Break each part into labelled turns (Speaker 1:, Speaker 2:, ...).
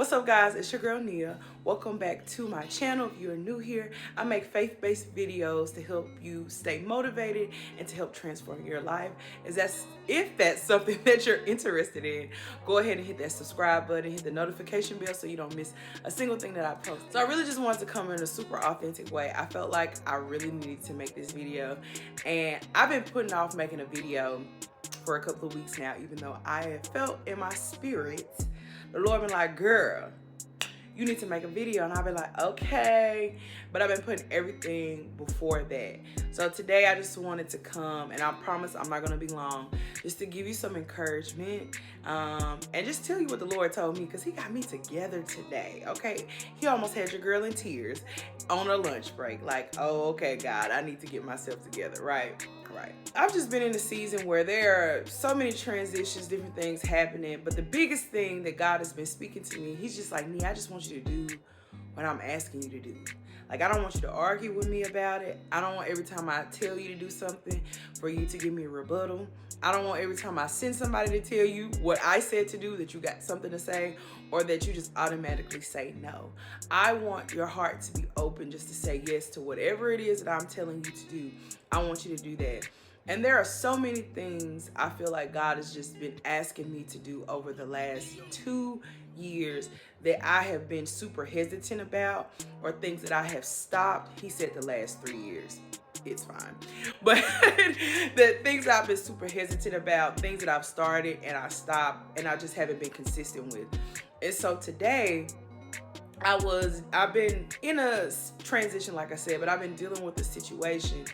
Speaker 1: What's up, guys? It's your girl Nia. Welcome back to my channel. If you're new here, I make faith-based videos to help you stay motivated and to help transform your life. If that's something that you're interested in, go ahead and hit that subscribe button, hit the notification bell so you don't miss a single thing that I post. So I really just wanted to come in a super authentic way. I felt like I really needed to make this video, and I've been putting off making a video for a couple of weeks now, even though I have felt in my spirit the Lord been like, girl, you need to make a video. And I've been like, okay. But I've been putting everything before that. So today I just wanted to come, and I promise I'm not going to be long, just to give you some encouragement and just tell you what the Lord told me, because he got me together today, okay? He almost had your girl in tears on a lunch break. Like, oh, okay, God, I need to get myself together, right? Right. I've just been in a season where there are so many transitions, different things happening. But the biggest thing that God has been speaking to me, he's just like, Nia, I just want you to do what I'm asking you to do. Like, I don't want you to argue with me about it. I don't want every time I tell you to do something for you to give me a rebuttal. I don't want every time I send somebody to tell you what I said to do that you got something to say, or that you just automatically say no. I want your heart to be open just to say yes to whatever it is that I'm telling you to do. I want you to do that. And there are so many things I feel like God has just been asking me to do over the last 2 years that I have been super hesitant about, or things that I have stopped. He said the last 3 years. It's fine. But the things I've been super hesitant about, things that I've started and I stopped and I just haven't been consistent with. And so today, I've been in a transition, like I said, but I've been dealing with the situation,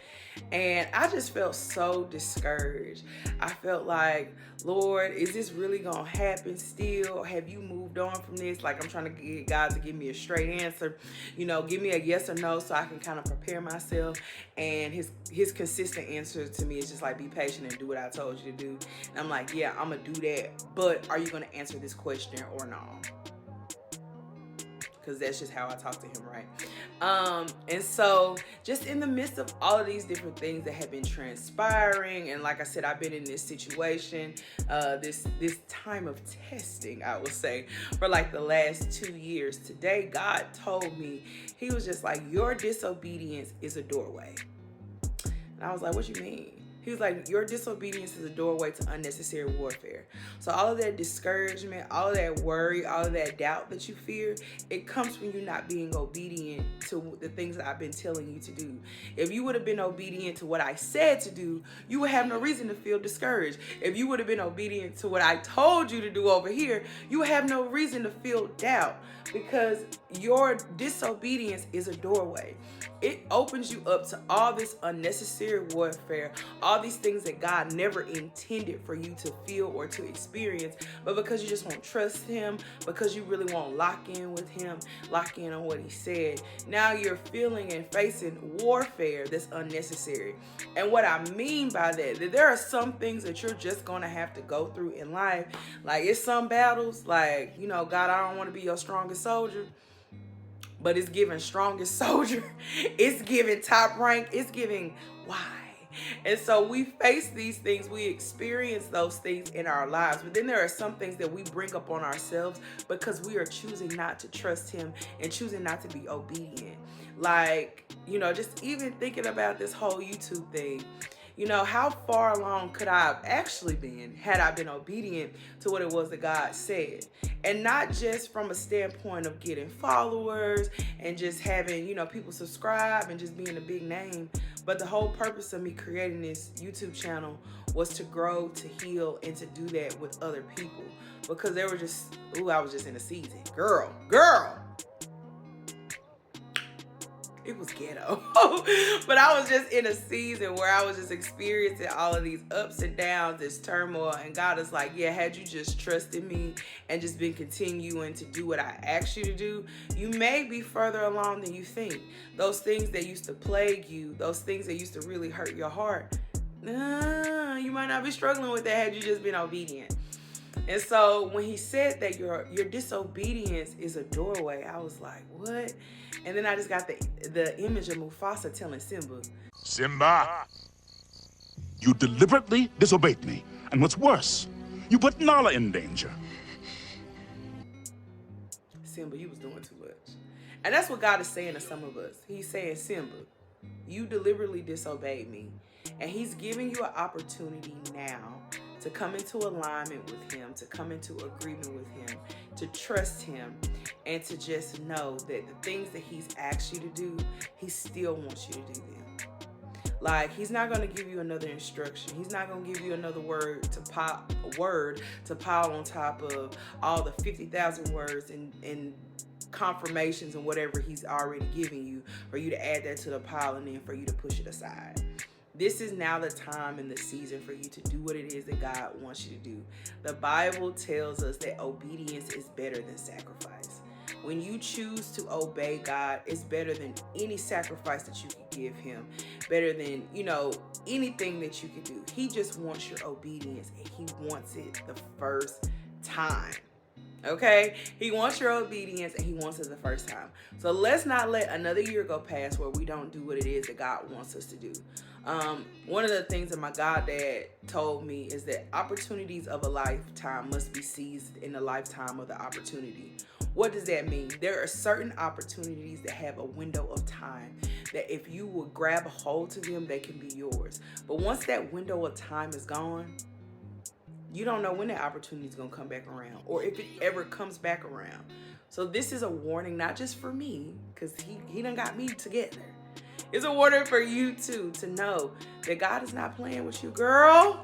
Speaker 1: and I just felt so discouraged. I felt like, Lord, is this really gonna happen still? Have you moved on from this? Like, I'm trying to get God to give me a straight answer, give me a yes or no so I can kind of prepare myself. And his consistent answer to me is just like, be patient and do what I told you to do. And I'm like, yeah, I'm gonna do that, but are you gonna answer this question or not? Because that's just how I talk to him, right? And so just in the midst of all of these different things that have been transpiring, and like I said, I've been in this situation, this time of testing, I would say, for like the last 2 years. Today, God told me, he was just like, your disobedience is a doorway. And I was like, what you mean? He was like, your disobedience is a doorway to unnecessary warfare. So all of that discouragement, all of that worry, all of that doubt that you fear, it comes from you not being obedient to the things that I've been telling you to do. If you would have been obedient to what I said to do, you would have no reason to feel discouraged. If you would have been obedient to what I told you to do over here, you would have no reason to feel doubt, because your disobedience is a doorway. It opens you up to all this unnecessary warfare, all these things that God never intended for you to feel or to experience, but because you just won't trust him, because you really won't lock in with him, lock in on what he said, now you're feeling and facing warfare that's unnecessary. And what I mean by that there are some things that you're just gonna have to go through in life. Like, it's some battles, like, God, I don't want to be your strongest soldier, but it's giving strongest soldier. It's giving top rank. It's giving why. And so we face these things. We experience those things in our lives. But then there are some things that we bring up on ourselves because we are choosing not to trust him and choosing not to be obedient. Like, just even thinking about this whole YouTube thing. How far along could I have actually been had I been obedient to what it was that God said? And not just from a standpoint of getting followers and just having, people subscribe and just being a big name. But the whole purpose of me creating this YouTube channel was to grow, to heal, and to do that with other people. Because they were just, I was just in a season. Girl. It was ghetto. But I was just in a season where I was just experiencing all of these ups and downs, this turmoil. And God is like, yeah, had you just trusted me and just been continuing to do what I asked you to do, you may be further along than you think. Those things that used to plague you, those things that used to really hurt your heart, you might not be struggling with that had you just been obedient. And so when he said that your disobedience is a doorway, I was like, what? And then I just got the image of Mufasa telling
Speaker 2: Simba, you deliberately disobeyed me. And what's worse, you put Nala in danger.
Speaker 1: Simba, you was doing too much. And that's what God is saying to some of us. He's saying, Simba, you deliberately disobeyed me. And he's giving you an opportunity now to come into alignment with him, to come into agreement with him, to trust him, and to just know that the things that he's asked you to do, he still wants you to do them. Like, he's not going to give you another instruction. He's not going to give you another word to pile on top of all the 50,000 words and confirmations and whatever he's already giving you, for you to add that to the pile and then for you to push it aside. This is now the time and the season for you to do what it is that God wants you to do. The Bible tells us that obedience is better than sacrifice. When you choose to obey God, it's better than any sacrifice that you could give him, better than, anything that you could do. He just wants your obedience, and he wants it the first time. Okay? He wants your obedience, and he wants it the first time. So let's not let another year go past where we don't do what it is that God wants us to do. One of the things that my goddad told me is that opportunities of a lifetime must be seized in the lifetime of the opportunity. What does that mean? There are certain opportunities that have a window of time that if you will grab a hold to them, they can be yours. But once that window of time is gone, you don't know when that opportunity is going to come back around, or if it ever comes back around. So this is a warning, not just for me, because he done got me together. It's a warning for you too, to know that God is not playing with you, girl,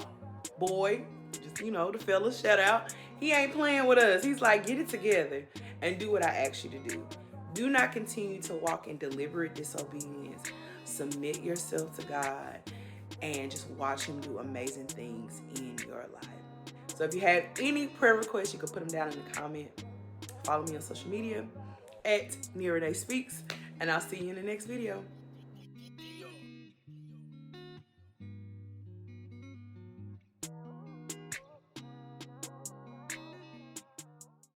Speaker 1: boy, just, the fellas, shout out. He ain't playing with us. He's like, get it together and do what I asked you to do. Do not continue to walk in deliberate disobedience. Submit yourself to God and just watch him do amazing things in your life. So if you have any prayer requests, you can put them down in the comment. Follow me on social media at Nira Day Speaks, and I'll see you in the next video.